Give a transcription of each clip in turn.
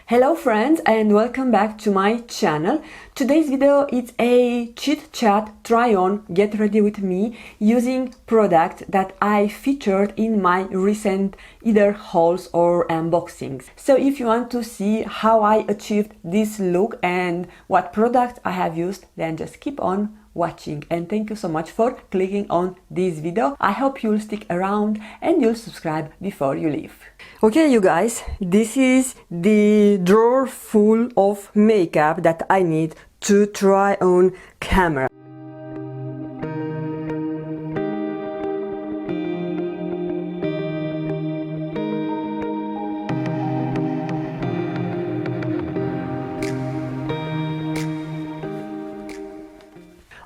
Hello friends and welcome back to my channel. Today's video is a chit chat try on get ready with me using products that I featured in my recent either hauls or unboxings. So if you want to see how I achieved this look and what products I have used, then just keep on watching, and thank you so much for clicking on this video. I hope you'll stick around and you'll subscribe before you leave. Okay you guys, this is the drawer full of makeup that I need to try on camera.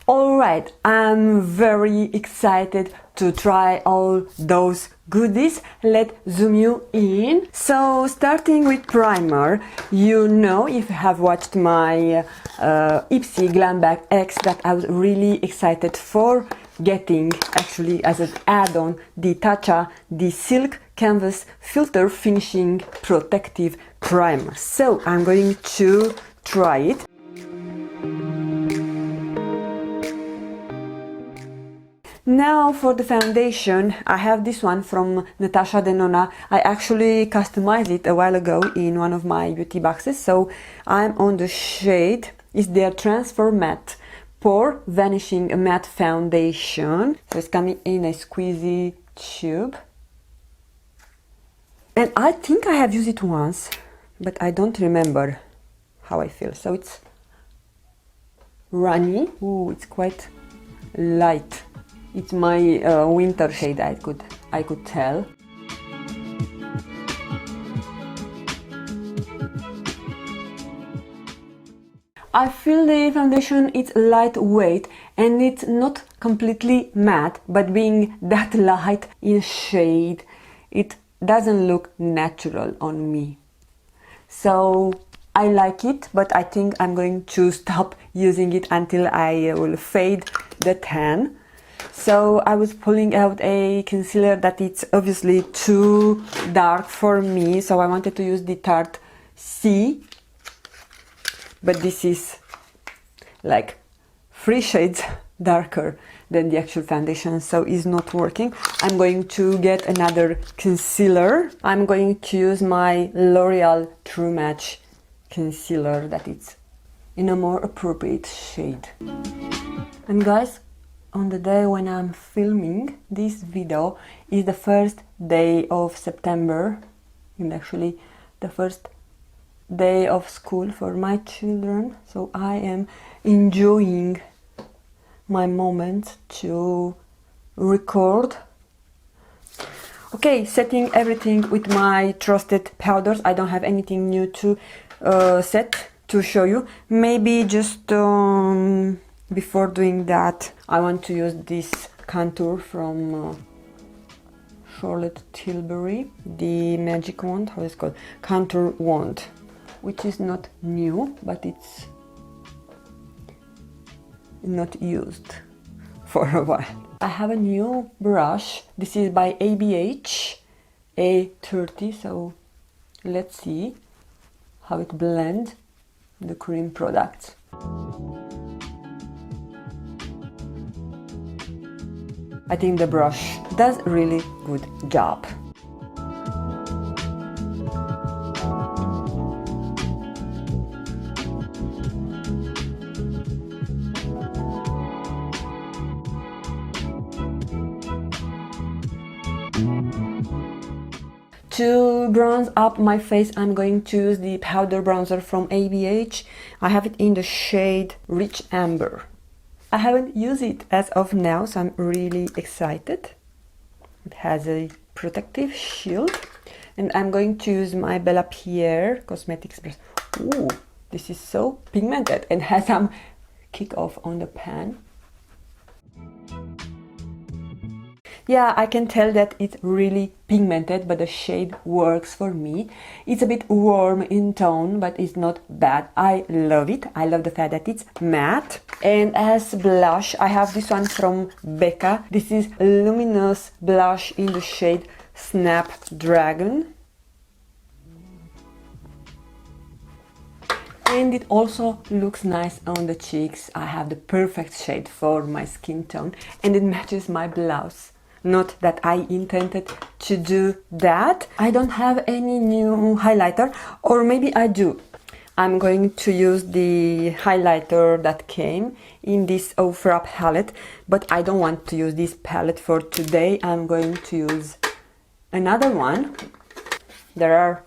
Alright, I'm very excited to try all those goodies. Let's zoom you in. So starting with primer, you know, if you have watched my Ipsy Glam Bag X, that I was really excited for getting actually as an add-on the Tatcha, the Silk Canvas Filter Finishing Protective Primer. So I'm going to try it. Now for the foundation, I have this one from Natasha Denona. I actually customized it a while ago in one of my beauty boxes. So I'm on the shade, it's their Transformatte Pore Vanishing Matte Foundation. So it's coming in a squeezy tube. And I think I have used it once, but I don't remember how I feel. So it's runny. Ooh, it's quite light. It's my winter shade, I could tell. I feel the foundation is lightweight and it's not completely matte, but being that light in shade, it doesn't look natural on me. So I like it, but I think I'm going to stop using it until I will fade the tan. So I was pulling out a concealer that it's obviously too dark for me, so I wanted to use the Tarte C, but this is like 3 shades darker than the actual foundation, so it's not working. I'm going to get another concealer. I'm going to use my L'Oreal True Match concealer that it's in a more appropriate shade. And guys, on the day when I'm filming this video is the first day of September, and actually the first day of school for my children, so I am enjoying my moment to record. Okay, setting everything with my trusted powders. I don't have anything new to set to show you. Maybe just before doing that, I want to use this contour from Charlotte Tilbury, the magic wand, how is it called? Contour wand, which is not new, but it's not used for a while. I have a new brush. This is by ABH A30, so let's see how it blends the cream products. I think the brush does a really good job. To bronze up my face, I'm going to use the powder bronzer from ABH. I have it in the shade Rich Amber. I haven't used it as of now, so I'm really excited. It has a protective shield, and I'm going to use my Bella Pierre Cosmetics brush. Ooh, this is so pigmented and has some kick off on the pan. Yeah, I can tell that it's really pigmented, but the shade works for me. It's a bit warm in tone, but it's not bad. I love it. I love the fact that it's matte. And as blush, I have this one from Becca. This is luminous blush in the shade Snapdragon. and it also looks nice on the cheeks. I have the perfect shade for my skin tone and it matches my blouse. Not that I intended to do that. I don't have any new highlighter, or maybe I do. I'm going to use the highlighter that came in this E.L.F palette, but I don't want to use this palette for today. I'm going to use another one. There are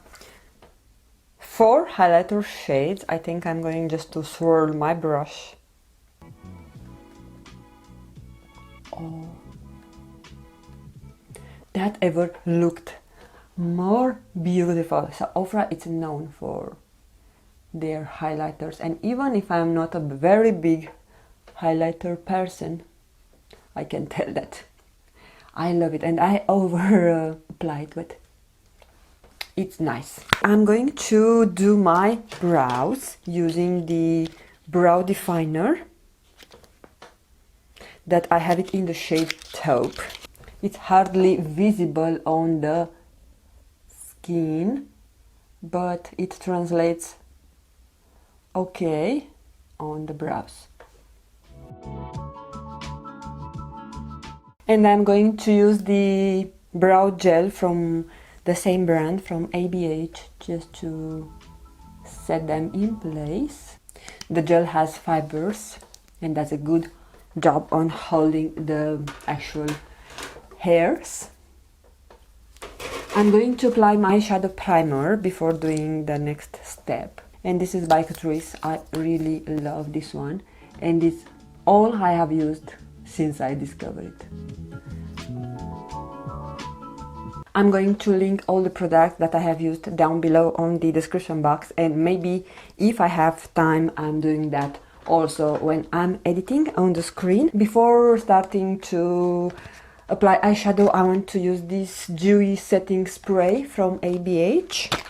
4 highlighter shades. I think I'm going just to swirl my brush. Oh, that ever looked more beautiful. So E.L.F, it's known for their highlighters, and even if I'm not a very big highlighter person, I can tell that I love it, and I over apply it, but it's nice. I'm going to do my brows using the brow definer that I have it in the shade Taupe. It's hardly visible on the skin, but it translates okay on the brows. And I'm going to use the brow gel from the same brand, from ABH, just to set them in place. The gel has fibers and does a good job on holding the actual hairs. I'm going to apply my eyeshadow primer before doing the next step. And this is by Catrice. I really love this one, and it's all I have used since I discovered it. I'm going to link all the products that I have used down below on the description box, and maybe if I have time I'm doing that also when I'm editing on the screen. Before starting to apply eyeshadow, I want to use this dewy setting spray from ABH.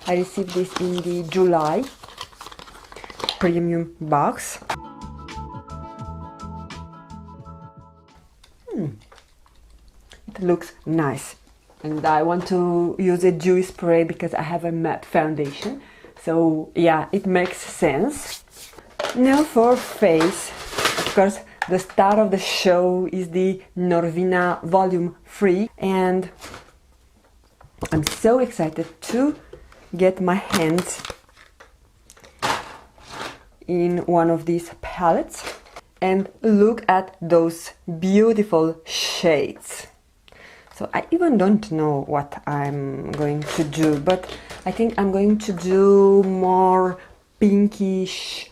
I received this in the July premium box. It looks nice, and I want to use a dewy spray because I have a matte foundation, so yeah, it makes sense. Now for face, of course the star of the show is the Norvina Volume 3, and I'm so excited to get my hands in one of these palettes and look at those beautiful shades. So I even don't know what I'm going to do, but I think I'm going to do more pinkish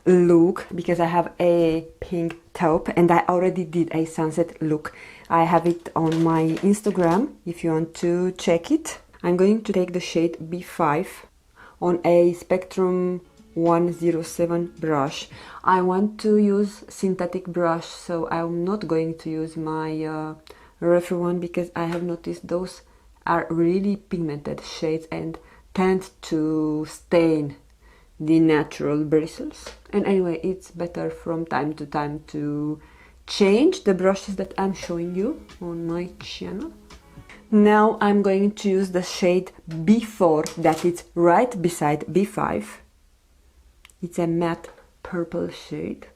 look because I have a pink taupe and I already did a sunset look. I have it on my Instagram if you want to check it. I'm going to take the shade B5 on a Spectrum 107 brush. I want to use synthetic brush, so I'm not going to use my reference one because I have noticed those are really pigmented shades and tend to stain the natural bristles. And anyway, it's better from time to time to change the brushes that I'm showing you on my channel. Now I'm going to use the shade B4 that is right beside B5. It's a matte purple shade.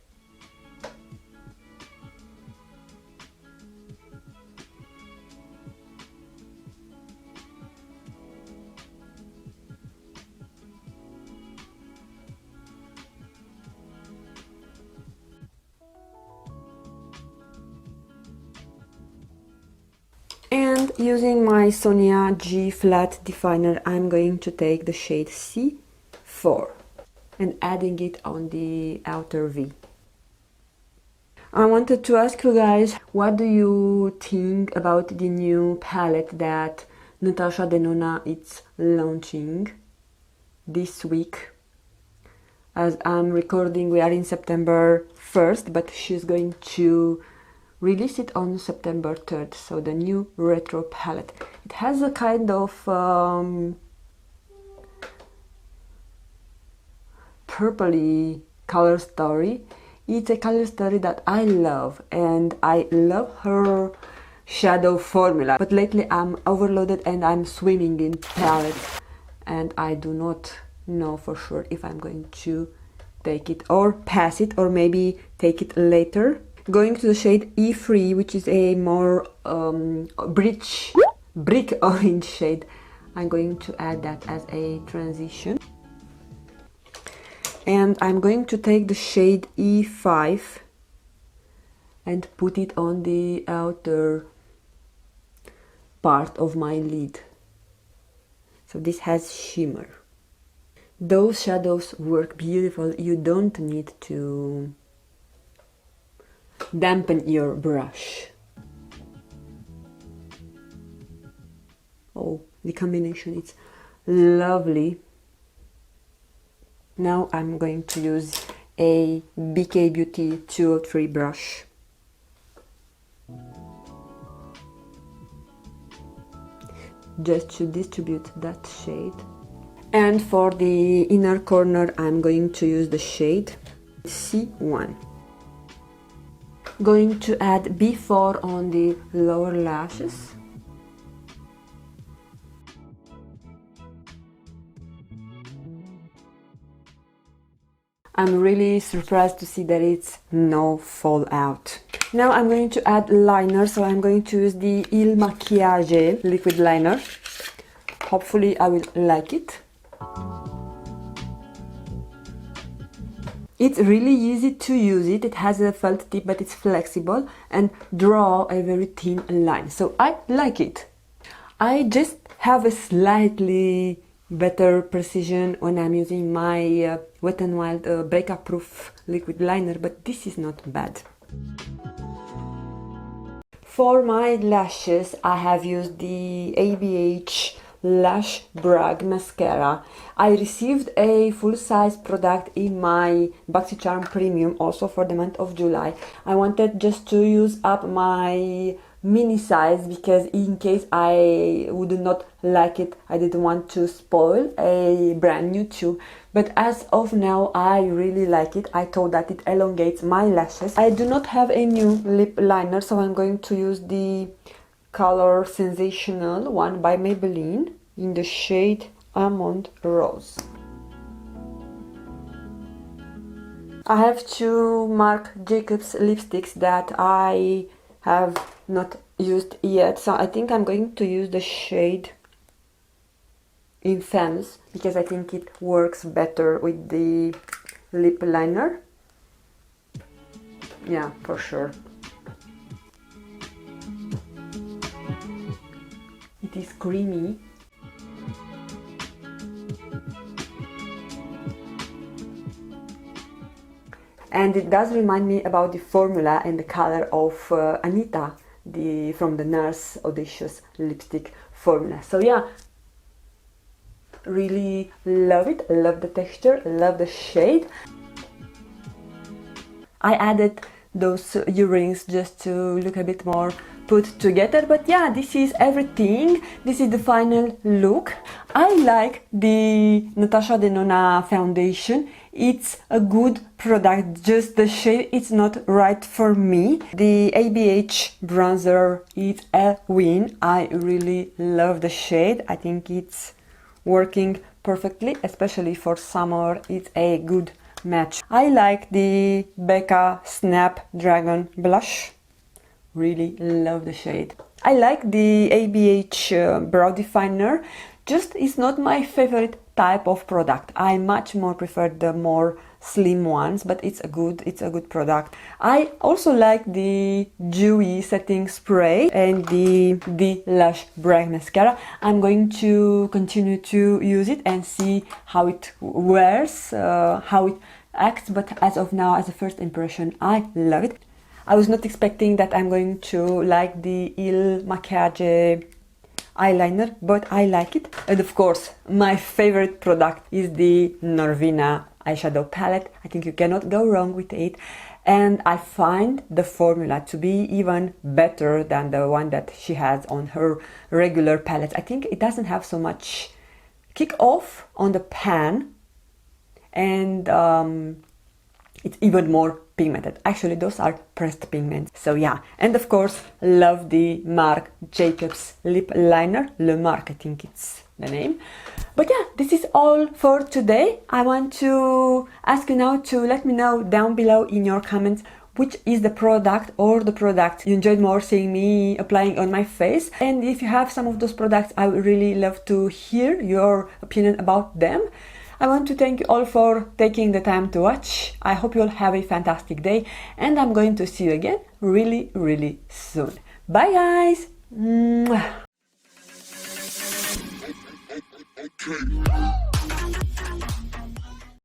And using my Sonia G flat definer, I'm going to take the shade C4 and adding it on the outer V. I wanted to ask you guys, what do you think about the new palette that Natasha Denona is launching this week? As I'm recording, we are in September 1st, but she's going to release it on September 3rd, so the new retro palette. It has a kind of purpley color story. It's a color story that I love, and I love her shadow formula. But lately I'm overloaded and I'm swimming in palettes, and I do not know for sure if I'm going to take it or pass it, or maybe take it later. Going to the shade E3, which is a more brick orange shade. I'm going to add that as a transition. And I'm going to take the shade E5 and put it on the outer part of my lid. So this has shimmer. Those shadows work beautiful. You don't need to dampen your brush. Oh, the combination is lovely. Now I'm going to use a BK Beauty 203 brush. Just to distribute that shade. And for the inner corner, I'm going to use the shade C1. Going to add B4 on the lower lashes. I'm really surprised to see that it's no fallout. Now I'm going to add liner, so I'm going to use the Il liquid liner. Hopefully I will like it. It's really easy to use it. It has a felt tip, but it's flexible and draw a very thin line. So I like it. I just have a slightly better precision when I'm using my Wet n Wild breakup proof liquid liner, but this is not bad. For my lashes, I have used the ABH Lash Bragg Mascara. I received a full-size product in my BoxyCharm Premium also for the month of July. I wanted just to use up my mini size because in case I would not like it, I didn't want to spoil a brand new tube. But as of now, I really like it. I thought that it elongates my lashes. I do not have a new lip liner, so I'm going to use the Color Sensational one by Maybelline in the shade Almond Rose. I have two Marc Jacobs lipsticks that I have not used yet, so I think I'm going to use the shade Infamous because I think it works better with the lip liner. Yeah, for sure. It is creamy. And it does remind me about the formula and the color of Anita, from the NARS Audacious lipstick formula. So yeah, really love it, love the texture, love the shade. I added those earrings just to look a bit more put together, but yeah, this is everything. This is the final look. I like the Natasha Denona foundation. It's a good product, just the shade it's not right for me. The ABH bronzer is a win. I really love the shade. I think it's working perfectly, especially for summer. It's a good match. I like the Becca Snapdragon blush. Really love the shade. I like the ABH brow definer, just it's not my favorite type of product. I much more prefer the more slim ones, but it's a good product. I also like the dewy setting spray and the Lash Bragg mascara. I'm going to continue to use it and see how it wears, how it acts, but as of now, as a first impression, I love it. I was not expecting that I'm going to like the Il Makiage eyeliner, but I like it. And of course, my favorite product is the Norvina eyeshadow palette. I think you cannot go wrong with it. And I find the formula to be even better than the one that she has on her regular palette. I think it doesn't have so much kick off on the pan, and it's even more pigmented. Actually, those are pressed pigments. So yeah, and of course, love the Marc Jacobs lip liner. Le Marc, I think it's the name. But yeah, this is all for today. I want to ask you now to let me know down below in your comments which is the product or the products you enjoyed more seeing me applying on my face. And if you have some of those products, I would really love to hear your opinion about them. I want to thank you all for taking the time to watch. I hope you all have a fantastic day, and I'm going to see you again really, really soon. Bye guys! Mwah.